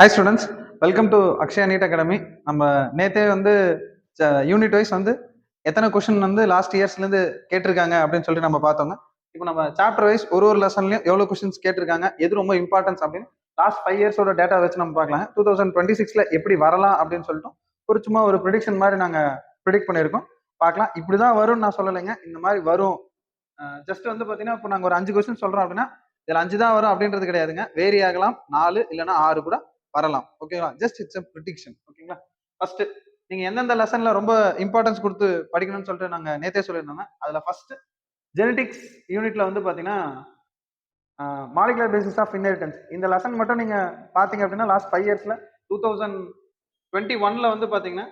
Hi students, welcome to Akshaya NEET Academy. நம்ம நேத்தே வந்து யூனிட் வைஸ் வந்து எத்தனை கொஸ்டின் வந்து லாஸ்ட் இயர்ஸ்லேருந்து கேட்டிருக்காங்க அப்படின்னு சொல்லிட்டு நம்ம பார்த்தோங்க. இப்போ நம்ம சாப்டர் வைஸ் ஒரு லெசன்லையும் எவ்வளோ கொஸ்டின்ஸ் கேட்டிருக்காங்க, எது ரொம்ப இம்பார்ட்டன்ஸ் அப்படின்னு லாஸ்ட் 5 இயர்ஸோட டேட்டா வச்சு நம்ம பார்க்கலாம். 2026 எப்படி வரலாம் அப்படின்னு சொல்லிட்டு ஒரு சும்மா ஒரு ப்ரிடிக்ஷன் மாதிரி நாங்கள் ப்ரிடிக்ட் பண்ணியிருக்கோம். பார்க்கலாம். இப்படிதான் வரும்னு நான் சொல்லலைங்க, இந்த மாதிரி வரும். ஜஸ்ட் வந்து பார்த்தீங்கன்னா இப்போ நாங்கள் ஒரு 5 கொஸ்டின் சொல்கிறோம் அப்படின்னா இதில் 5 தான் வரும் அப்படின்றது கிடையாதுங்க. வேரி ஆகலாம், 4 இல்லைன்னா 6 கூட வரலாம். ஓகேவா? Just it's a prediction. ஓகேங்களா? ஃபர்ஸ்ட் நீங்க எந்தெந்த லெசன்ல ரொம்ப இம்பார்ட்டன்ஸ் கொடுத்து படிக்கணும்னு சொல்லிட்டு நாங்க நேத்தே சொல்லியிருந்தோங்க. அதுல ஃபர்ஸ்ட் ஜெனடிக்ஸ் யூனிட்ல வந்து பாத்தீங்கன்னா மாலிகுலர் பேசிஸ் ஆஃப் இன்ஹெரிட்டன்ஸ் இந்த லெசன் மட்டும் நீங்க பாத்தீங்க அப்படின்னா லாஸ்ட் 5 இயர்ஸ்ல 2021ல வந்து பாத்தீங்கன்னா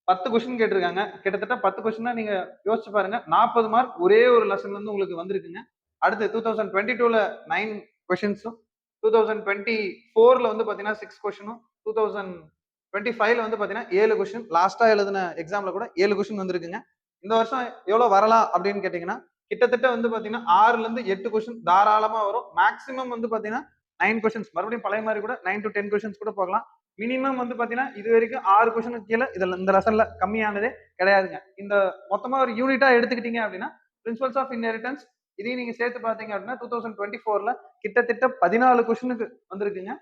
10 கொஸ்டின் கேட்டிருக்காங்க. கிட்டத்தட்ட 10 கொஸ்டின் நீங்க யோசிச்சு பாருங்க. 40 மார்க் ஒரே ஒரு லெசன்ல இருந்து உங்களுக்கு வந்திருக்குங்க. அடுத்து 2022ல 9 கொஸ்டின்ஸும் 2024ல வந்து பாத்தீங்கன்னா 6 கொஸ்டினும் 2025ல வந்து பாத்தீங்கன்னா 7 கொஸ்டின் லாஸ்டா எழுதின எக்ஸாம்ல கூட 7 கொஸ்டின் வந்திருக்குங்க. இந்த வருஷம் எவ்வளவு வரலாம் அப்படின்னு கேட்டீங்கன்னா கிட்டத்தட்ட வந்து பாத்தீங்கன்னா 6ல இருந்து 8 கொஸ்டின் தாராளமா வரும். மேக்சிமம் வந்து பாத்தீங்கன்னா 9 கொஸ்டின்ஸ், மறுபடியும் பழைய மாதிரி கூட 9 to 10 கொஸ்டின்ஸ் கூட போகலாம். மினிமம் வந்து பாத்தீங்கன்னா இது வரைக்கும் 6 கொஸ்டினுக்கு கீழே இதுல இந்த லெசன்ல கம்மியானதே கிடையாதுங்க. இந்த மொத்தமா ஒரு யூனிட்டா எடுத்துக்கிட்டீங்க அப்படின்னா பிரின்சிபல்ஸ் ஆஃப் இன்ஹெரிட்டன்ஸ் இதையும் நீங்க சேர்த்து பாத்தீங்க அப்படின்னா 2024ல கிட்டத்தட்ட 14 கொஸ்டினுக்கு வந்திருக்குங்க.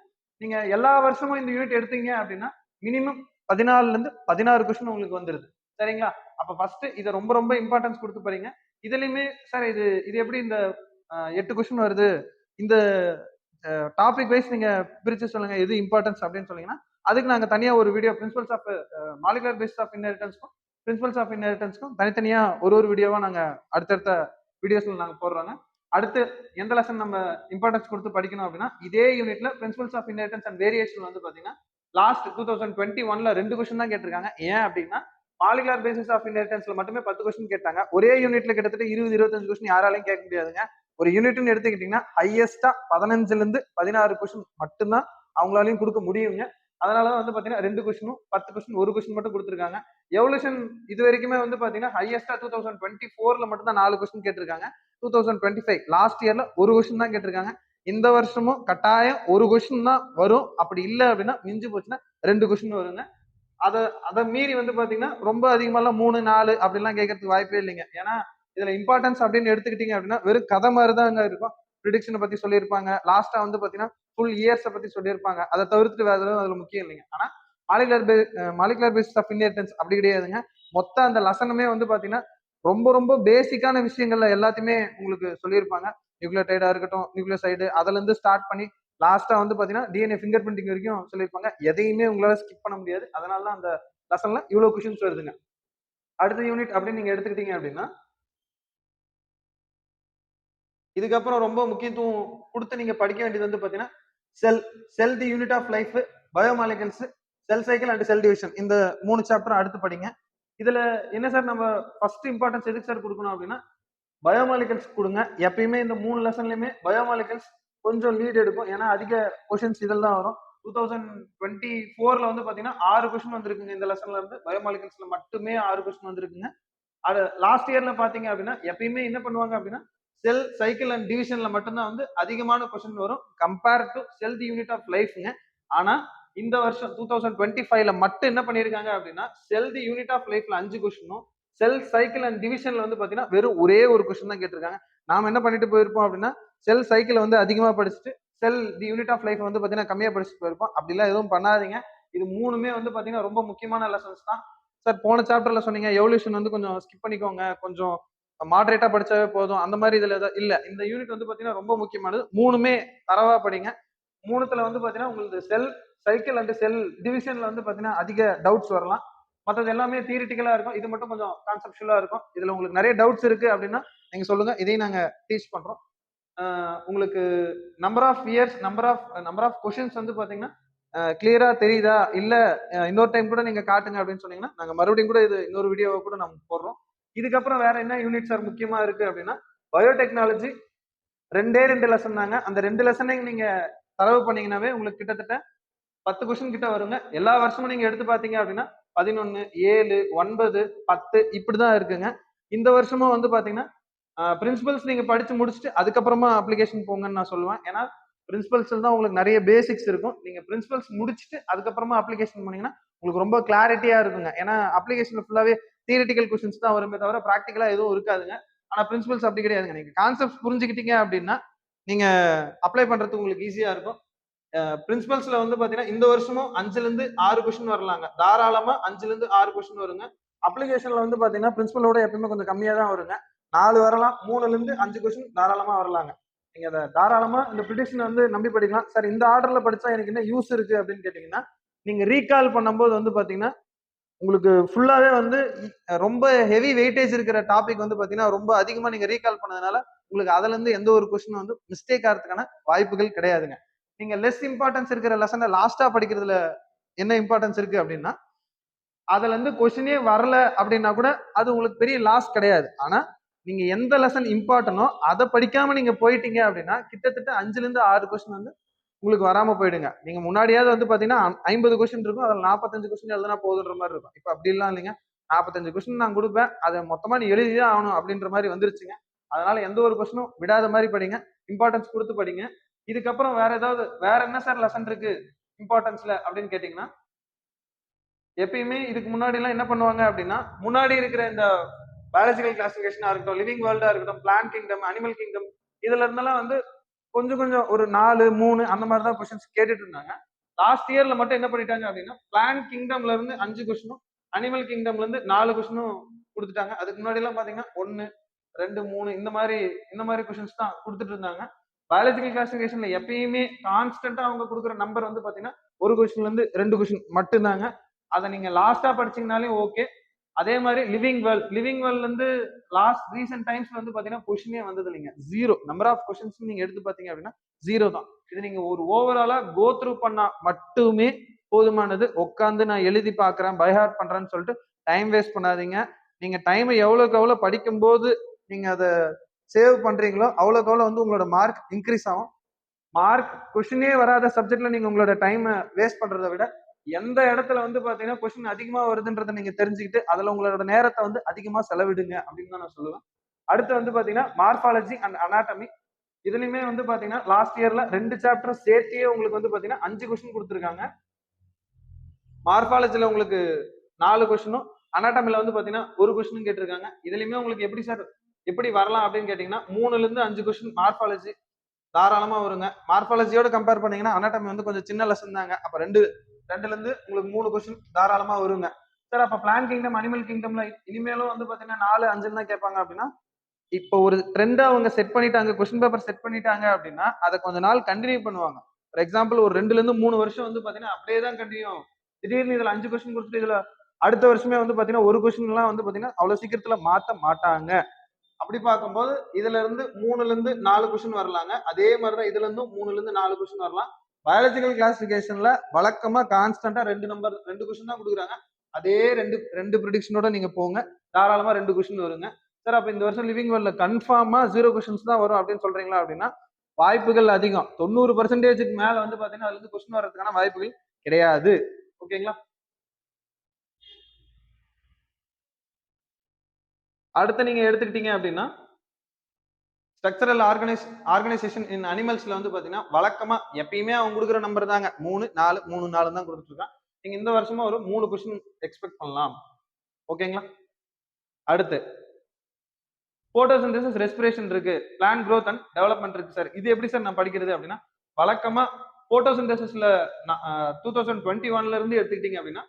நீங்க எல்லா வருஷமும் இந்த யூனிட் எடுத்தீங்க அப்படின்னா மினிமம் 14ல இருந்து 16 கொஸ்டின் உங்களுக்கு வந்துருது. சரிங்களா? அப்ப ஃபர்ஸ்ட் இதை ரொம்ப ரொம்ப இம்பார்ட்டன்ஸ் கொடுத்து பாருங்க. இதுலயுமே சார் இது எப்படி இந்த 8 கொஸ்டின் வருது, இந்த டாபிக் வைஸ் நீங்க பிரிச்சு சொல்லுங்க எது இம்பார்ட்டன்ஸ் அப்படின்னு சொன்னீங்கன்னா அதுக்கு நாங்க தனியா ஒரு video principles of molecular basis of இன்ஹெரிட்டன்ஸ்க்கும் பிரின்சிபல்ஸ் ஆஃப் இன்ஹெரிட்டன்ஸ்க்கும் தனித்தனியா ஒரு வீடியோவா நாங்க அடுத்தடுத்த வீடியோஸ்ல நாங்க போடுறோங்க. அடுத்து எந்த லெசன் நம்ம இம்பார்ட்டன்ஸ் கொடுத்து படிக்கணும் அப்படின்னா இதே யூனிட்ல principles of inheritance and variation வந்து பாத்தீங்கன்னா லாஸ்ட் 2021ல 2 கொஸ்டின் தான் கேட்டிருக்காங்க. ஏன் அப்படின்னா மாலிகுலர் பேசிஸ் ஆஃப் இன்ஹெரிட்டன்ஸ்ல மட்டுமே 10 கொஸ்டின் கேட்டாங்க. ஒரே யூனிட்ல கிட்டத்தட்ட 20-25 கொஸ்டின் யாராலையும் கேட்க முடியாதுங்க. ஒரு யூனிட்னு எடுத்துக்கிட்டீங்கன்னா ஹையஸ்டா 15ல இருந்து 16 கொஸ்டின் மட்டும்தான் அவங்களாலையும் கொடுக்க முடியுங்க. அதனாலதான் வந்து பாத்தீங்கன்னா 2 கொஸ்டினும் 10 கொஸ்டின் ஒரு கொஸ்டின் மட்டும் கொடுத்துருக்காங்க. எவல்யூஷன் இது வரைக்குமே வந்து பாத்தீங்கன்னா ஹையஸ்டா 2024ல மட்டும் தான் 4 கொஸ்டின் கேட்டிருக்காங்க. 2025 லாஸ்ட் இயர்ல ஒரு கொஸ்டின் தான் கேட்டிருக்காங்க. இந்த வருஷமும் கட்டாயம் ஒரு கொஸ்டின் தான் வரும். அப்படி இல்லை அப்படின்னா மிஞ்சி போச்சுன்னா 2 கொஸ்டின் வருங்க. அதை மீறி வந்து பாத்தீங்கன்னா ரொம்ப அதிகமாலாம் 3, 4 அப்படிலாம் கேட்கறதுக்கு வாய்ப்பே இல்லைங்க. ஏன்னா இதுல இம்பார்ட்டன்ஸ் அப்படின்னு எடுத்துக்கிட்டீங்க அப்படின்னா வெறும் கதை மாதிரி தான் இருக்கும். ப்ரிடிக்ஷனை பத்தி சொல்லியிருப்பாங்க, லாஸ்டா வந்து பாத்தீங்கன்னா ஃபுல் இயர்ஸை பத்தி சொல்லியிருப்பாங்க. அதை தவிர்த்து வேற எதுவும் அதுல முக்கியம் இல்லைங்க. ஆனா மாலிகுலர் பேசிஸ் ஆஃப் இன்ஹெரிட்டன்ஸ் அப்படி கிடையாதுங்க. மொத்த அந்த லெசனுமே வந்து பாத்தீங்கன்னா ரொம்ப ரொம்ப பேசிக்கான விஷயங்கள்ல எல்லாத்தையுமே உங்களுக்கு சொல்லியிருப்பாங்க. நியூக்ளியோடைடா இருக்கட்டும், நியூக்ளியோசைடு, அதுல இருந்து ஸ்டார்ட் பண்ணி லாஸ்டா வந்து பாத்தீங்கன்னா டிஎன்ஏ ஃபிங்கர் பிரிண்டிங் வரைக்கும் சொல்லியிருப்பாங்க. எதையுமே உங்களால ஸ்கிப் பண்ண முடியாது. அதனால தான் அந்த லெசன்ல இவ்வளவு கொஸ்டின்ஸ் வருதுங்க. அடுத்த யூனிட் அப்படின்னு நீங்க எடுத்துக்கிட்டீங்க அப்படின்னா இதுக்கப்புறம் ரொம்ப முக்கியத்துவம் கொடுத்து நீங்க படிக்க வேண்டியது வந்து பாத்தீங்கன்னா cell the unit of life, biomolecules, cell cycle and cell division, இந்த 3 சாப்டர் அடுத்து படிங்க. இதுல என்ன சார் நம்ம ஃபர்ஸ்ட் இம்பார்ட்டன்ஸ் எதுக்கு சார் கொடுக்கணும் அப்படின்னா பயோமாலிகல்ஸ் கொடுங்க. எப்பயுமே இந்த 3 லெசன்லயுமே பயோமாலிகல்ஸ் கொஞ்சம் லீட் எடுக்கும். ஏன்னா அதிக கொஸ்டின்ஸ் இதெல்லாம் வரும். 2024ல வந்து பாத்தீங்கன்னா 6 கொஸ்டின் வந்திருக்குங்க. இந்த லெசன்ல இருந்து பயோமாலிகல்ஸ்ல மட்டுமே 6 கொஸ்டின் வந்திருக்குங்க. அது லாஸ்ட் இயர்ல பாத்தீங்க அப்படின்னா எப்பயுமே என்ன பண்ணுவாங்க அப்படின்னா செல் சைக்கிள் அண்ட் டிவிஷன்ல மட்டும்தான் வந்து அதிகமான கொஸ்டின் வரும் compare to cell the unit of லைஃப்ங்க. ஆனா இந்த வருஷம் 2025ல மட்டும் என்ன பண்ணிருக்காங்க அப்படின்னா செல் தி யூனிட் ஆஃப் லைஃப்ல 5 கொஸ்டினும் செல் சைக்கிள் அண்ட் டிவிஷன்ல வந்து பாத்தீங்கன்னா வெறும் ஒரே ஒரு கொஸ்டின் தான் கேட்டிருக்காங்க. நாம என்ன பண்ணிட்டு போயிருப்போம் அப்படின்னா செல் சைக்கிள் வந்து அதிகமா படிச்சுட்டு செல் தி யூனிட் ஆஃப் லைஃப் வந்து பாத்தீங்கன்னா கம்மியா படிச்சுட்டு போயிருப்போம். அப்படிலாம் எதுவும் பண்ணாதீங்க. இது மூணுமே வந்து பாத்தீங்கன்னா ரொம்ப முக்கியமான லெசன்ஸ் தான். சார் போன சாப்டர்ல சொன்னீங்க எவல்யூஷன் வந்து கொஞ்சம் ஸ்கிப் பண்ணிக்கோங்க, கொஞ்சம் மாடரேட்டா படிச்சாவே போதும், அந்த மாதிரி இதுல இல்ல. இந்த யூனிட் வந்து பாத்தீங்கன்னா ரொம்ப முக்கியமானது. மூணுமே தரவா படிங்க. மூணுத்துல வந்து பாத்தீங்கன்னா உங்களுக்கு செல் சைக்கிள் அண்ட் செல் டிவிஷன்ல வந்து பாத்தீங்கன்னா அதிக டவுட்ஸ் வரலாம். மற்றது எல்லாமே தியரிட்டிக்கலா இருக்கும். இது மட்டும் கொஞ்சம் கான்செப்சுவலா இருக்கும். இதுல உங்களுக்கு நிறைய டவுட்ஸ் இருக்கு அப்படின்னா நீங்க சொல்லுங்க, இதையும் நாங்க டீச் பண்றோம். உங்களுக்கு number of years, number of questions வந்து பாத்தீங்கன்னா கிளியரா தெரியுதா இல்ல இன்னொரு டைம் கூட நீங்க காட்டுங்க அப்படின்னு சொன்னீங்கன்னா நாங்க மறுபடியும் கூட இது இன்னொரு வீடியோவை கூட நம்ம போடுறோம். இதுக்கப்புறம் வேற என்ன யூனிட் சார் முக்கியமா இருக்கு அப்படின்னா பயோடெக்னாலஜி 2 லெசன் தாங்க. அந்த 2 லெசனையும் நீங்க தரவு பண்ணீங்கன்னாவே உங்களுக்கு கிட்டத்தட்ட 10 கொஸ்டின் கிட்ட வருங்க. எல்லா வருஷமும் நீங்க எடுத்து பாத்தீங்க அப்படின்னா 11, 7, 9, 10 இப்படிதான் இருக்குங்க. இந்த வருஷமும் வந்து பாத்தீங்கன்னா பிரின்சிபல்ஸ் நீங்க படிச்சு முடிச்சுட்டு அதுக்கப்புறமா அப்ளிகேஷன் போங்கன்னு நான் சொல்லுவேன். ஏன்னா பிரின்சிபல்ஸ் தான் உங்களுக்கு நிறைய பேசிக்ஸ் இருக்கும். நீங்க பிரின்சிபல்ஸ் முடிச்சுட்டு அதுக்கப்புறமா அப்ளிகேஷன் பண்ணீங்கன்னா உங்களுக்கு ரொம்ப கிளாரிட்டியா இருக்குங்க. ஏன்னா அப்ளிகேஷன் ஃபுல்லாவே தியரிட்டிக்கல் கொஸ்டின்ஸ் தான் வருமே தவிர ப்ராக்டிக்கலா எதுவும் இருக்காதுங்க. ஆனா பிரின்சிபல்ஸ் அப்படி கிடையாதுங்க. நீங்க கான்செப்ட் புரிஞ்சுக்கிட்டீங்க அப்படின்னா நீங்க அப்ளை பண்றதுக்கு உங்களுக்கு ஈஸியா இருக்கும். பிரின்சிபல்ஸ்ல வந்து பாத்தீங்கன்னா இந்த வருஷமும் 5ல இருந்து 6 கொஸ்டின் வரலாங்க. தாராளமா 5ல இருந்து 6 கொஸ்டின் வருங்க. அப்ளிகேஷன்ல வந்து பாத்தீங்கன்னா பிரின்சிபலோட எப்பவுமே கொஞ்சம் கம்மியா தான் வருங்க. 4 வரலாம். 3ல இருந்து 5 கொஸ்டின் தாராளமா வரலாங்க. நீங்க அதை தாராளமா இந்த ப்ரிடிக்ஷன் வந்து நம்பி படிக்கலாம். சார் இந்த ஆர்டர்ல படிச்சா எனக்கு என்ன யூஸ் இருக்கு அப்படின்னு கேட்டீங்கன்னா, நீங்க ரீகால் பண்ணும்போது வந்து பாத்தீங்கன்னா உங்களுக்கு ஃபுல்லாவே வந்து ரொம்ப ஹெவி வெயிட்டேஜ் இருக்கிற டாபிக் வந்து பாத்தீங்கன்னா ரொம்ப அதிகமா நீங்க ரீகால் பண்ணதுனால உங்களுக்கு அதுல இருந்து எந்த ஒரு கொஸ்டின் வந்து மிஸ்டேக் ஆகிறதுக்கான வாய்ப்புகள் கிடையாதுங்க. நீங்க லெஸ் இம்பார்ட்டன்ஸ் இருக்கிற லெசனை லாஸ்டா படிக்கிறதுல என்ன இம்பார்ட்டன்ஸ் இருக்கு அப்படின்னா அதுல இருந்து கொஸ்டினே வரல அப்படின்னா கூட அது உங்களுக்கு பெரிய லாஸ் கிடையாது. ஆனா நீங்க எந்த லெசன் இம்பார்ட்டனோ அதை படிக்காம நீங்க போயிட்டீங்க அப்படின்னா கிட்டத்தட்ட 5ல இருந்து 6 கொஸ்டின் வந்து உங்களுக்கு வராம போயிடுங்க. நீங்க முன்னாடியாவது வந்து பாத்தீங்கன்னா 50 கொஸ்டின் இருக்கும், அதுல 45 கொஸ்டின் எழுதுனா போதுன்ற மாதிரி இருக்கும். இப்ப அப்படி எல்லாம் இல்லைங்க. 45 கொஸ்டின் நான் கொடுப்பேன், அதை மொத்தமா நீ எழுதிதான் ஆகணும் அப்படின்ற மாதிரி வந்துருச்சுங்க. அதனால எந்த ஒரு கொஸ்டினும் விடாத மாதிரி படிங்க, இம்பார்ட்டன்ஸ் கொடுத்து படிங்க. இதுக்கப்புறம் வேற ஏதாவது வேற என்ன சார் லெசன் இருக்கு இம்பார்ட்டன்ஸ்ல அப்படின்னு கேட்டீங்கன்னா, எப்பயுமே இதுக்கு முன்னாடி எல்லாம் என்ன பண்ணுவாங்க அப்படின்னா முன்னாடி இருக்கிற இந்த பயாலஜிக்கல் கிளாசிபிகேஷனா இருக்கட்டும், லிவிங் வேர்ல்டா இருக்கட்டும், பிளான்ட் கிங்டம், அனிமல் கிங்டம், இதுல இருந்தெல்லாம் வந்து கொஞ்சம் கொஞ்சம் ஒரு 4, 3 அந்த மாதிரி தான் கொஸ்டின்ஸ் கேட்டுட்டு இருந்தாங்க. லாஸ்ட் இயர்ல மட்டும் என்ன பண்ணிட்டாங்க அப்படின்னா பிளான்ட் கிங்டம்ல இருந்து 5 கொஸ்டினும், அனிமல் கிங்டம்ல இருந்து 4 கொஸ்டினும் கொடுத்துட்டாங்க. அதுக்கு முன்னாடி எல்லாம் பாத்தீங்கன்னா 1, 2, 3 இந்த மாதிரி கொஸ்டின்ஸ் தான் கொடுத்துட்டு இருந்தாங்க. பயாலஜிக்கல் கிளாசிபிகேஷன்ல எப்பயுமே கான்ஸ்டன்டா அவங்க கொடுக்குற நம்பர் வந்து பாத்தீங்கன்னா ஒரு கொஸ்டின்ல இருந்து 2 கொஸ்டின் மட்டும்தாங்க. அதை நீங்க லாஸ்டா படிச்சீங்கனாலே ஓகே. அதே மாதிரி லிவிங் வேர்ல்ட்ல இருந்து லாஸ்ட் ரீசென்ட் டைம்ஸ்ல வந்து பாத்தீங்கன்னா கொஸ்டினே வந்தது இல்லைங்க. 0 நம்பர் ஆஃப் கொஸ்டின்ஸ் நீங்க எடுத்து பாத்தீங்க அப்படின்னா 0 தான். இது நீங்க ஒரு ஓவராலா கோ த்ரூ பண்ணா மட்டுமே போதுமானது. உட்காந்து நான் எழுதி பாக்குறேன், பைஹார்ட் பண்றேன்னு சொல்லிட்டு டைம் வேஸ்ட் பண்ணாதீங்க. நீங்க டைம் எவ்வளவுக்கு எவ்வளவு படிக்கும் போது நீங்க அதை சேவ் பண்றீங்களோ அவ்வளவுக்கு எவ்வளவு வந்து உங்களோட மார்க் இன்க்ரீஸ் ஆகும். மார்க் கொஸ்டினே வராத சப்ஜெக்ட்ல நீங்க உங்களோட டைம் வேஸ்ட் பண்றதை விட எந்த இடத்துல வந்து பாத்தீங்கன்னா கொஸ்டின் அதிகமா வருதுன்றதை நீங்க தெரிஞ்சுக்கிட்டு அதுல உங்களோட நேரத்தை வந்து அதிகமா செலவிடுங்க அப்படின்னு தான் நான் சொல்லுவேன். அடுத்து வந்து பாத்தீங்கன்னா மார்பாலஜி அண்ட் அனாட்டமி. இதுலயுமே வந்து பாத்தீங்கன்னா லாஸ்ட் இயர்ல 2 சாப்டர் சேர்த்தியே உங்களுக்கு வந்து பாத்தீங்கன்னா 5 கொஸ்டின் கொடுத்துருக்காங்க. மார்பாலஜில உங்களுக்கு 4 கொஸ்டினும், அனாட்டமில வந்து பாத்தீங்கன்னா 1 கொஸ்டின் கேட்டிருக்காங்க. இதுலயுமே உங்களுக்கு எப்படி சார் எப்படி வரலாம் அப்படின்னு கேட்டீங்கன்னா 3ல இருந்து 5 கொஸ்டின் மார்பாலஜி தாராளமா வருங்க. மார்பாலஜியோட கம்பேர் பண்ணீங்கன்னா அனாட்டமி வந்து கொஞ்சம் சின்ன லெசன் தாங்க. அப்ப ரெண்டுல இருந்து உங்களுக்கு 3 கொஸ்டின் தாராளமா வருங்க. சார் அப்ப பிளான் கிங்டம், அனிமல் கிங்டம்ல இனிமேலும் வந்து பாத்தீங்கன்னா 4, 5 தான் கேட்பாங்க அப்படின்னா இப்போ ஒரு ட்ரெண்ட் அவங்க செட் பண்ணிட்டாங்க, கொஸ்டின் பேப்பர் செட் பண்ணிட்டாங்க அப்படின்னா அதை கொஞ்ச நாள் கண்டினியூ பண்ணுவாங்க. ஃபார் எக்ஸாம்பிள் ஒரு 2ல இருந்து 3 வருஷம் வந்து பாத்தீங்கன்னா அப்படியே தான் கண்டினியூ. திடீர்னு இதுல 5 கொஸ்டின் கொடுத்துட்டு இதுல அடுத்த வருஷமே வந்து பாத்தீங்கன்னா ஒரு கொஸ்டின் எல்லாம் வந்து பாத்தீங்கன்னா அவ்வளவு சீக்கிரத்துல மாத்த மாட்டாங்க. அப்படி பார்க்கும்போது இதுல இருந்து 3ல இருந்து 4 கொஸ்டின் வரலாங்க. அதே மாதிரிதான் இதுல இருந்தும் 3ல இருந்து 4 கொஸ்டின் வரலாம். பயாலஜிக்கல் கிளாசிபிகேஷன்ல வழக்கமா கான்ஸ்டன்டா 2 கொஸ்டின் தான் கொடுக்குறாங்க. அதே ரெண்டு ப்ரிடிக்ஷனோட நீங்க போங்க, தாராளமா 2 கொஸ்டின் வருங்க. சார் அப்ப இந்த வருஷம் லிவிங் வேர்ல்ட்ல கன்ஃபார்மா 0 கொஸ்டின்ஸ் தான் வரும் அப்படின்னு சொல்றீங்களா அப்படின்னா வாய்ப்புகள் அதிகம். 90% மேல வந்து பாத்தீங்கன்னா அதுல இருந்து கொஸ்டின் வர்றதுக்கான வாய்ப்புகள் கிடையாது. ஓகேங்களா? அடுத்து நீங்க எடுத்துக்கிட்டீங்க அப்படின்னா ஸ்ட்ரக்சரல் ஆர்கனைசேஷன் இன் அனிமல்ஸ்ல வந்து பாத்தீங்கன்னா வழக்கமா எப்பயுமே அவங்க கொடுக்குற நம்பர் தாங்க 3, 4, 3, 4 தான் கொடுத்துட்டு இருக்கான். நீங்க இந்த வருஷமா ஒரு 3 கொஸ்டின் எக்ஸ்பெக்ட் பண்ணலாம். ஓகேங்களா? அடுத்து போட்டோசிந்தசிஸ், ரெஸ்பிரேஷன் இருக்கு, பிளான்ட் growth அண்ட் டெவலப்மெண்ட் இருக்கு சார். இது எப்படி சார் நான் படிக்கிறது அப்படின்னா வழக்கமா போட்டோசிந்தசிஸ்ல 2021ல இருந்து எடுத்துக்கிட்டீங்க அப்படின்னா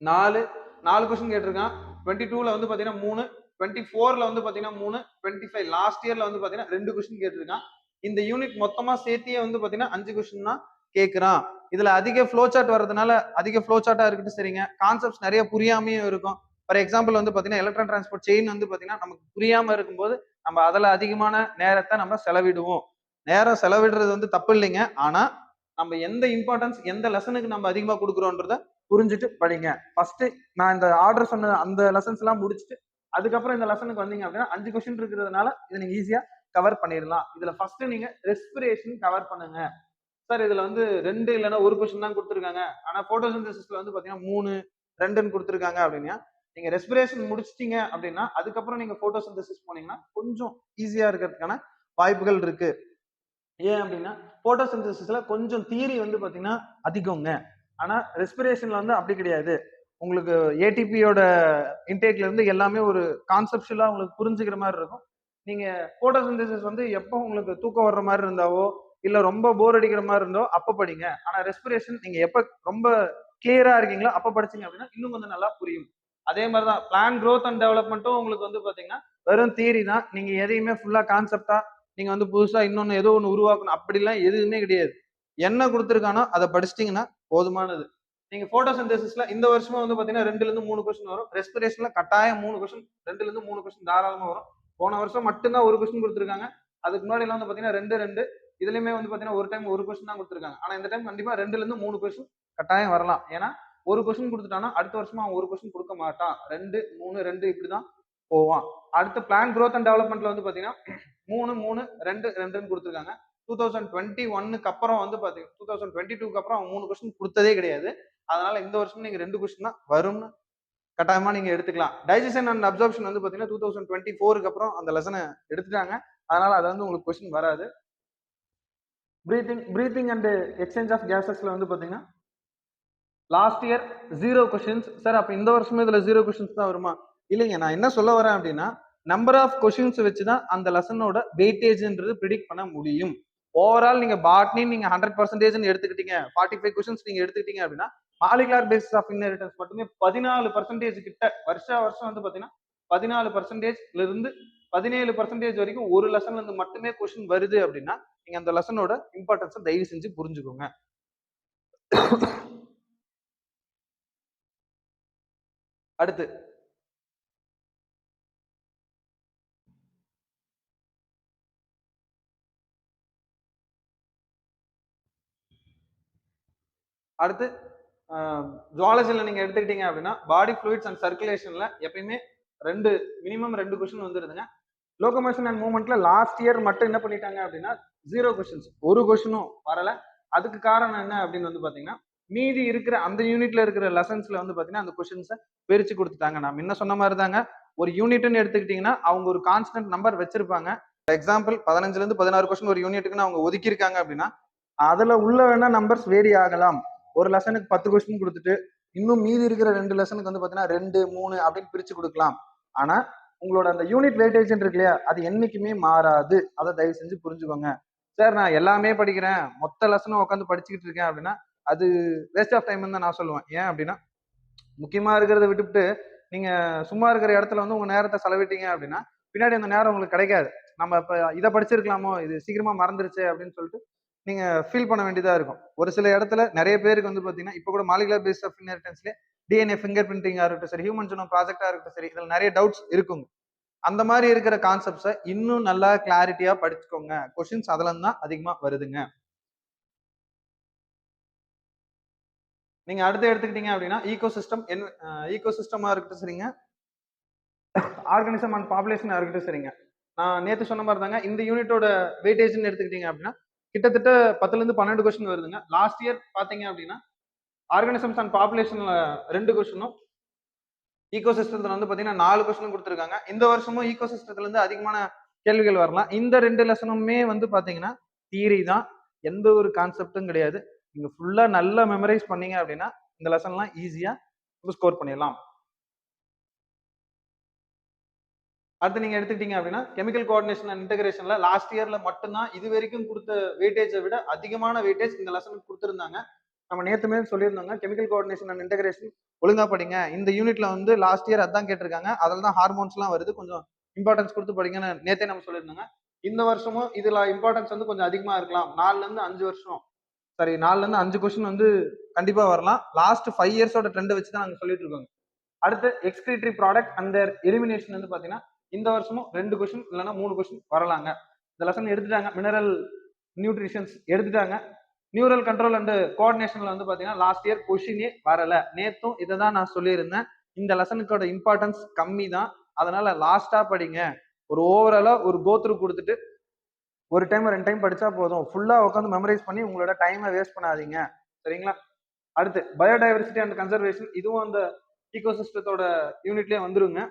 4 கொஸ்டின் கேட்டிருக்கான். 22ல வந்து பாத்தீங்கன்னா 3, 24ல வந்து பாத்தீங்கன்னா 3, 25 லாஸ்ட் இயர்ல வந்து பாத்தீங்கன்னா 2 கொஸ்டின் கேட்டிருக்கான். இந்த யூனிட் மொத்தமா சேர்த்தியே வந்து பாத்தீங்கன்னா 5 கொஸ்டின் தான் கேட்கிறான். இதுல அதிக ஃப்ளோ சார்ட் வர்றதுனால அதிக ஃப்ளோ சார்ட்டா இருக்கட்டும் சரிங்க, கான்செப்ட்ஸ் நிறைய புரியாமையும் இருக்கும். ஃபார் எக்ஸாம்பிள் வந்து பாத்தீங்கன்னா எலக்ட்ரான் டிரான்ஸ்போர்ட் செயின் வந்து பாத்தீங்கன்னா நமக்கு புரியாம இருக்கும்போது நம்ம அதுல அதிகமான நேரத்தை நம்ம செலவிடுவோம். நேரம் செலவிடுறது வந்து தப்பு இல்லைங்க. ஆனா நம்ம எந்த இம்பார்ட்டன்ஸ் எந்த லெசனுக்கு நம்ம அதிகமா கொடுக்குறோன்றத புரிஞ்சுட்டு படிங்க. ஃபர்ஸ்ட் நான் இந்த ஆர்டர் சொன்ன அந்த லெசன்ஸ் எல்லாம் முடிச்சுட்டு அதுக்கப்புறம் இந்த லெசனுக்கு வந்தீங்க அப்படின்னா 5 கொஸ்டின் இருக்கிறதுனால இதை நீங்க ஈஸியா கவர் பண்ணிடலாம். இதுல ஃபர்ஸ்ட் நீங்க ரெஸ்பிரேஷன் கவர் பண்ணுங்க. சார் இதுல வந்து 2 இல்லைன்னா 1 கொஸ்டின் தான் கொடுத்துருக்காங்க, ஆனா போட்டோசிந்தசிஸ்ல வந்து பாத்தீங்கன்னா 3, 2ன்னு கொடுத்துருக்காங்க அப்படின்னா நீங்க ரெஸ்பிரேஷன் முடிச்சிட்டீங்க அப்படின்னா அதுக்கப்புறம் நீங்க போட்டோசிந்தசிஸ் போனீங்கன்னா கொஞ்சம் ஈஸியா இருக்கிறதுக்கான வாய்ப்புகள் இருக்கு. ஏன் அப்படின்னா போட்டோசிந்தசிஸ்ல கொஞ்சம் தியரி வந்து பாத்தீங்கன்னா அதிகங்க. ஆனா ரெஸ்பிரேஷன்ல வந்து அப்படி கிடையாது. உங்களுக்கு ஏடிபியோட இன்டேக்ல இருந்து எல்லாமே ஒரு கான்செப்டுவலா உங்களுக்கு புரிஞ்சுக்கிற மாதிரி இருக்கும். நீங்க போட்டோசிந்தசிஸ் வந்து எப்போ உங்களுக்கு தூக்கம் வர்ற மாதிரி இருந்தாவோ இல்ல ரொம்ப போர் அடிக்கிற மாதிரி இருந்தோ அப்ப படிங்க. ஆனா ரெஸ்பிரேஷன் நீங்க எப்ப ரொம்ப கிளியரா இருக்கீங்களோ அப்ப படிச்சீங்க அப்படின்னா இன்னும் கொஞ்சம் நல்லா புரியும். அதே மாதிரிதான் பிளான் growth அண்ட் டெவலப்மெண்ட்டும் உங்களுக்கு வந்து பாத்தீங்கன்னா வெறும் தியரி தான். நீங்க எதையுமே ஃபுல்லா கான்செப்டா நீங்க வந்து புதுசா இன்னொன்னு ஏதோ ஒண்ணு உருவாக்கணும் அப்படிலாம் எதுவுமே கிடையாது. என்ன கொடுத்துருக்கானோ அதை படிச்சிட்டீங்கன்னா போதுமானது. நீங்க போட்டோசிந்தசிஸ்ல இந்த வருஷமும் வந்து பாத்தீங்கன்னா 2 ல இருந்து 3 கொஸ்டின் வரும். ரெஸ்பிரேஷன்ல கட்டாயம் 3 கொஸ்டின், 2 ல இருந்து 3 கொஸ்டின் தாராளமா வரும். போன வருஷம் மட்டும்தான் ஒரு கொஸ்டின் கொடுத்துருக்காங்க. அதுக்கு முன்னாடி எல்லாம் வந்து பாத்தீங்கன்னா 2 இதுலயுமே வந்து பாத்தீங்கன்னா ஒரு டைம் ஒரு கொஸ்டின் தான் கொடுத்துருக்காங்க. ஆனா இந்த டைம் கண்டிப்பா 2 ல இருந்து 3 கொஸ்டின் கட்டாயம் வரலாம். ஏன்னா ஒரு கொஸ்டின் கொடுத்துட்டானா அடுத்த வருஷமா அவன் ஒரு கொஸ்டின் கொடுக்க மாட்டான். 2, 3, 2 இப்படிதான் போவான். அடுத்து பிளான் growth அண்ட் டெவலப்மெண்ட்ல வந்து பாத்தீங்கன்னா 3, 3, 2, 2ன்னு கொடுத்துருக்காங்க. 2021க்கு அப்புறம் வந்து பாத்தீங்கன்னா 2022க்கு அப்புறம் அவன் 3 கொஸ்டின் கொடுத்ததே கிடையாது. அதனால இந்த வருஷம் நீங்க 2 கொஸ்டின் தான் வரும்னு கட்டாயமா நீங்க எடுத்துக்கலாம். டைஜஷன் அண்ட் அப்சர்ப்ஷன் வந்து பாத்தீங்கன்னா 2024க்கு அப்புறம் அந்த லெசனை எடுத்துட்டாங்க. அதனால அது வந்து உங்களுக்கு கொஸ்டின் வராது. பிரீத்திங் அண்ட் எக்ஸ்சேஞ்ச் ஆஃப் கேசஸ்ல வந்து பாத்தீங்கன்னா லாஸ்ட் இயர் 0 கொஸ்டின்ஸ். சார் அப்ப இந்த வருஷமே இதுல 0 கொஸ்டின்ஸ் தான் வருமா? இல்லைங்க, நான் என்ன சொல்ல வரேன் அப்படின்னா நம்பர் ஆஃப் கொஸ்டின்ஸ் வச்சுதான் அந்த லெசனோட வெயிட்டேஜ்ன்றது ப்ரிடிக்ட் பண்ண முடியும். ஓவரால் நீங்க பாட்னி நீங்க 100% எடுத்துக்கிட்டீங்க, 45 கொஸ்டின்ஸ் நீங்க எடுத்துக்கிட்டீங்க அப்படின்னா மாலிகுலர் பேசிஸ் ஆஃப் இன்ஹெரிட்டன்ஸ் மட்டுமே 14% கிட்ட வருஷம் வந்து பாத்தீங்கன்னா 14%ல இருந்து 17% வரைக்கும் ஒரு லெசன்ல இருந்து மட்டுமே கொஸ்டின் வருது அப்படின்னா நீங்க அந்த லெசனோட இம்பார்ட்டன்ஸை தயவு செஞ்சு புரிஞ்சுக்கோங்க. அடுத்து அடுத்து ஜுவாலஜில நீங்க எடுத்துக்கிட்டீங்க அப்படின்னா பாடி ஃப்ளூயிட்ஸ் அண்ட் சர்க்குலேஷன்ல எப்பயுமே மினிமம் 2 கொஸ்டின் வந்துருதுங்க. லோகோமோஷன் அண்ட் மூவ்மெண்ட்ல லாஸ்ட் இயர் மட்டும் என்ன பண்ணிட்டாங்க அப்படின்னா 0 கொஸ்டின்ஸ், ஒரு கொஸ்டினும் வரல. அதுக்கு காரணம் என்ன அப்படின்னு வந்து பாத்தீங்கன்னா மீதி இருக்கிற அந்த யூனிட்ல இருக்கிற லெசன்ஸ்ல வந்து பாத்தீங்கன்னா அந்த கொஸ்டின்ஸை பிரிச்சு கொடுத்துட்டாங்க. நான் முன்ன சொன்ன மாதிரி தாங்க, ஒரு யூனிட்னு எடுத்துக்கிட்டீங்கன்னா அவங்க ஒரு கான்ஸ்டன்ட் நம்பர் வச்சிருப்பாங்க. எக்ஸாம்பிள் 15ல இருந்து 16 கொஸ்டின் ஒரு யூனிட்டுக்குன்னு அவங்க ஒதுக்கி இருக்காங்க அப்படின்னா அதுல உள்ள வேணா நம்பர்ஸ் வேரி ஆகலாம். ஒரு லெசனுக்கு 10 கொஸ்டின் கொடுத்துட்டு இன்னும் மீதி இருக்கிற 2 லெசனுக்கு வந்து பாத்தீங்கன்னா 2, 3 அப்படின்னு பிரிச்சு கொடுக்கலாம். ஆனா உங்களோட அந்த யூனிட் வெயிட்டேஜ் இருக்கு இல்லையா, அது என்னைக்குமே மாறாது. அதை தயவு செஞ்சு புரிஞ்சுக்கோங்க. சார் நான் எல்லாமே படிக்கிறேன், மொத்த லெசனும் உட்காந்து படிச்சுக்கிட்டு இருக்கேன் அப்படின்னா அது வேஸ்ட் ஆஃப் டைம் தான் நான் சொல்லுவேன். ஏன் அப்படின்னா முக்கியமா இருக்கிறத விட்டுவிட்டு நீங்க சும்மா இருக்கிற இடத்துல வந்து உங்க நேரத்தை செலவிட்டீங்க அப்படின்னா பின்னாடி அந்த நேரம் உங்களுக்கு கிடைக்காது. நம்ம இப்ப இதை படிச்சிருக்கலாமோ, இது சீக்கிரமா மறந்துருச்சு அப்படின்னு சொல்லிட்டு நீங்க ஃபீல் பண்ண வேண்டியதா இருக்கும். ஒரு சில இடத்துல நிறைய பேருக்கு வந்து பாத்தீங்கன்னா இப்ப கூட மாலிகுலர் பேஸ் ஆஃப் இன்ஹெரிட்டன்ஸ்ல டிஎன்ஏ ஃபிங்கர் பிரிண்டிங்கா இருக்கட்டும் சரி, ஹியூமன் ஜெனோம் ப்ராஜெக்டா இருக்கட்டும் சரி, இதுல நிறைய டவுட்ஸ் இருக்குங்க. அந்த மாதிரி இருக்கிற கான்செப்ட்ஸை இன்னும் நல்லா கிளாரிட்டியா படிச்சுக்கோங்க. கொஸ்டின்ஸ் அதுல தான் அதிகமா வருதுங்க. நீங்க அடுத்து எடுத்துக்கிட்டீங்க அப்படின்னா ஈகோ சிஸ்டமா இருக்கட்டும் சரிங்க, ஆர்கானிசம் அண்ட் பாப்புலேஷன் இருக்கட்டும் சரிங்க. நான் நேத்து சொன்ன மாதிரி தாங்க இந்த யூனிட்டோட வெயிட்டேஜ் எடுத்துக்கிட்டீங்க அப்படின்னா கிட்டத்தட்ட 10ல இருந்து 12 கொஸ்டின் வருதுங்க. லாஸ்ட் இயர் பாத்தீங்க அப்படின்னா ஆர்கானிசம்ஸ் அண்ட் பாப்புலேஷன்ல 2 கொஸ்டினும், ஈகோ சிஸ்டத்துல வந்து பாத்தீங்கன்னா 4 கொஸ்டின் கொடுத்துருக்காங்க. இந்த வருஷமும் ஈகோ சிஸ்டத்துல இருந்து அதிகமான கேள்விகள் வரலாம். இந்த 2 லெசனுமே வந்து பாத்தீங்கன்னா தியரி தான், எந்த ஒரு கான்செப்டும் கிடையாது. நீங்க ஃபுல்லா நல்லா மெமரைஸ் பண்ணீங்க அப்படின்னா இந்த லெசன்லாம் ஈஸியா ஸ்கோர் பண்ணிடலாம். அடுத்து நீங்க எடுத்துக்கிட்டீங்க அப்படின்னா கெமிக்கல் கோஆர்டினேஷன் அண்ட் இன்டகிரேஷன்ல லாஸ்ட் இயர்ல மட்டும்தான் இது வரைக்கும் கொடுத்த வெயிட்டேஜை விட அதிகமான வெயிட்டேஜ் இந்த லெசனுக்கு கொடுத்துருந்தாங்க. நம்ம நேத்துமே சொல்லியிருந்தோங்க கெமிக்கல் கோஆர்டினேஷன் அண்ட் இன்டகிரேஷன் ஒழுங்கா படிங்க. இந்த யூனிட்ல வந்து லாஸ்ட் இயர் அதான் கேட்டிருக்காங்க, அதில் தான் ஹார்மோன்ஸ் எல்லாம் வருது, கொஞ்சம் இம்பார்ட்டன்ஸ் கொடுத்து படிங்கன்னு நேத்தே நம்ம சொல்லியிருந்தாங்க. இந்த வருஷமும் இதுல இம்பார்ட்டன்ஸ் வந்து கொஞ்சம் அதிகமா இருக்கலாம். 4ல இருந்து 5 கொஸ்டின் வந்து கண்டிப்பா வரலாம். லாஸ்ட் 5 இயர்ஸோட ட்ரெண்ட் வச்சு தான் நாங்க சொல்லிட்டு இருக்கோங்க. அடுத்து excretory product and their elimination வந்து பாத்தீங்கன்னா இந்த வருஷமும் 2 கொஸ்டின் இல்லைன்னா 3 கொஸ்டின் வரலாங்க. இந்த லெசன் எடுத்துட்டாங்க. மினரல் நியூட்ரிஷன்ஸ் எடுத்துட்டாங்க. நியூரல் கண்ட்ரோல் அண்ட் கோஆர்டினேஷன்ல வந்து பாத்தீங்கன்னா லாஸ்ட் இயர் கொஸ்டினே வரல. நேத்தும் இதை தான் நான் சொல்லியிருந்தேன். இந்த லெசனுக்கோட இம்பார்ட்டன்ஸ் கம்மி தான். அதனால லாஸ்டா படிங்க. ஒரு ஓவராலா ஒரு கோத்ரூ கொடுத்துட்டு ஒரு டைம் 2 டைம் படிச்சா போதும். ஃபுல்லா உட்காந்து மெமரைஸ் பண்ணி உங்களோட டைமை வேஸ்ட் பண்ணாதீங்க. சரிங்களா? அடுத்து பயோடைவர்சிட்டி அண்ட் கன்சர்வேஷன், இதுவும் அந்த ஈகோசிஸ்டத்தோட யூனிட்லயே வந்துருங்க.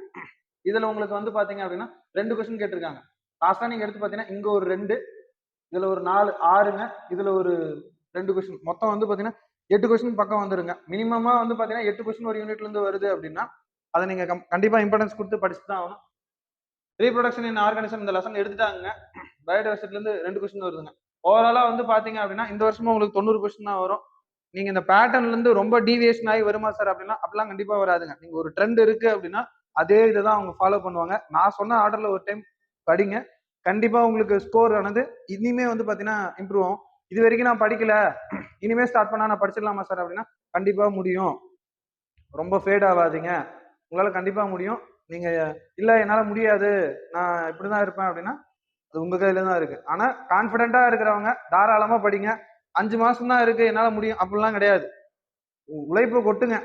இதுல உங்களுக்கு வந்து பாத்தீங்க அப்படின்னா 2 கொஸ்டின் கேட்டிருக்காங்க. லாஸ்டா நீங்க எடுத்து பாத்தீங்கன்னா இங்க ஒரு 2, இதுல ஒரு 4 6ங்க. இதுல ஒரு 2 கொஸ்டின். மொத்தம் வந்து பாத்தீங்கன்னா 8 கொஸ்டின் பக்கம் வந்துருங்க. மினிமமா வந்து பாத்தீங்கன்னா 8 கொஸ்டின் ஒரு யூனிட்ல இருந்து வருது அப்படின்னா அதை நீங்க கண்டிப்பா இம்பார்ட்டன்ஸ் கொடுத்து படிச்சு தான் ஆகணும். ரீப்ரொடக்ஷன் இன் ஆர்கானிசம் இந்த லெசன் எடுத்துட்டாங்க. பயோடைவர்சிட்டில இருந்து 2 கொஸ்டின் வருதுங்க. ஓவராலா வந்து பாத்தீங்க அப்படின்னா இந்த வருஷமும் உங்களுக்கு 90 கொஸ்டின் தான் வரும். நீங்க இந்த பேட்டர்ன்ல இருந்து ரொம்ப டீவியேஷன் ஆகி வருமா சார் அப்படின்னா அப்படிலாம் கண்டிப்பா வராதுங்க. நீங்க ஒரு ட்ரெண்ட் இருக்கு அப்படின்னா அதே இதை தான் அவங்க ஃபாலோ பண்ணுவாங்க. நான் சொன்ன ஆர்டர்ல ஒரு டைம் படிங்க. கண்டிப்பா உங்களுக்கு ஸ்கோர் ஆனது இனிமே வந்து பாத்தீங்கன்னா இம்ப்ரூவ் ஆகும். இது வரைக்கும் நான் படிக்கல, இனிமே ஸ்டார்ட் பண்ணா நான் படிச்சிடலாமா சார் அப்படின்னா கண்டிப்பா முடியும். ரொம்ப ஃபேட் ஆகாதீங்க, உங்களால கண்டிப்பா முடியும். நீங்க இல்ல என்னால முடியாது, நான் இப்படிதான் இருப்பேன் அப்படின்னா அது உங்க கையில தான் இருக்கு. ஆனா கான்பிடண்டா இருக்கிறவங்க தாராளமா படிங்க. 5 மாசம் தான் இருக்கு என்னால முடியும் அப்படிலாம் கிடையாது. உழைப்பு கொட்டுங்க.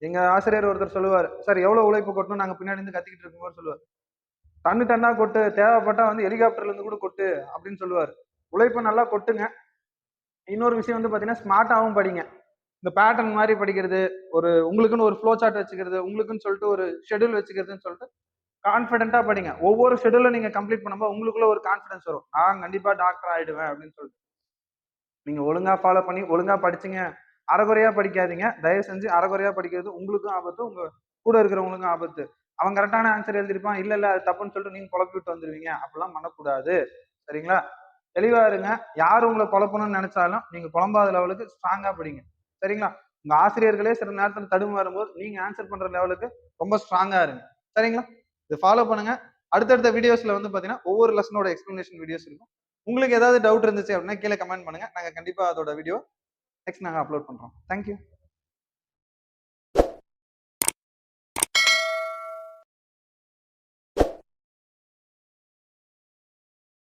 எங்க ஆசிரியர் ஒருத்தர் சொல்லுவார், சார் எவ்வளவு உழைப்பு கொட்டணும் நாங்க பின்னாடி இருந்து கத்திக்கிட்டு இருக்கும்போது சொல்லுவார், தண்ணா கொட்டு, தேவைப்பட்டா வந்து ஹெலிகாப்டர்ல இருந்து கூட கொட்டு அப்படின்னு சொல்லுவார். உழைப்பு நல்லா கொட்டுங்க. இன்னொரு விஷயம் வந்து பாத்தீங்கன்னா ஸ்மார்ட்டாவும் படிங்க. இந்த பேட்டர்ன் மாதிரி படிக்கிறது, ஒரு உங்களுக்குன்னு ஒரு ஃப்ளோ சார்ட் வச்சுக்கிறது, உங்களுக்குன்னு சொல்லிட்டு ஒரு ஷெட்யூல் வச்சுக்கிறதுன்னு சொல்லிட்டு கான்பிடண்டா படிங்க. ஒவ்வொரு ஷெட்யூலும் நீங்க கம்ப்ளீட் பண்ணும்போது உங்களுக்குள்ள ஒரு கான்பிடன்ஸ் வரும். நான் கண்டிப்பா டாக்டர் ஆயிடுவேன் அப்படின்னு சொல்லிட்டு நீங்க ஒழுங்கா ஃபாலோ பண்ணி ஒழுங்கா படிச்சீங்க. அரைகுறையா படிக்காதீங்க. தயவு செஞ்சு அரைகுறையா படிக்கிறது உங்களுக்கும் ஆபத்து, உங்க கூட இருக்கிறவங்களுக்கும் ஆபத்து. அவன் கரெக்டான ஆன்சர் எழுதிருப்பான், இல்ல இல்ல அது தப்புன்னு சொல்லிட்டு நீங்க குழப்பி விட்டு வந்துருவீங்க. அப்படிலாம் பண்ணக்கூடாது. சரிங்களா? தெளிவா இருங்க. யார் உங்களை குழப்பணும்னு நினைச்சாலும் நீங்க குழம்பாத லெவலுக்கு ஸ்ட்ராங்கா படிங்க. சரிங்களா? உங்க ஆசிரியர்களே சில நேரத்துல தடுமாறும் போது நீங்க ஆன்சர் பண்ற லெவலுக்கு ரொம்ப ஸ்ட்ராங்கா இருங்க. சரிங்களா? இது ஃபாலோ பண்ணுங்க. அடுத்தடுத்த வீடியோஸ்ல வந்து பாத்தீங்கன்னா ஒவ்வொரு லெசனோட எக்ஸ்பிளனேஷன் வீடியோஸ் இருக்கும். உங்களுக்கு ஏதாவது டவுட் இருந்துச்சு அப்படின்னா கீழே கமெண்ட் பண்ணுங்க. நாங்க கண்டிப்பா அதோட வீடியோ நெக்ஸ்ட் நாங்க அப்லோட் பண்றோம். தேங்க்யூ.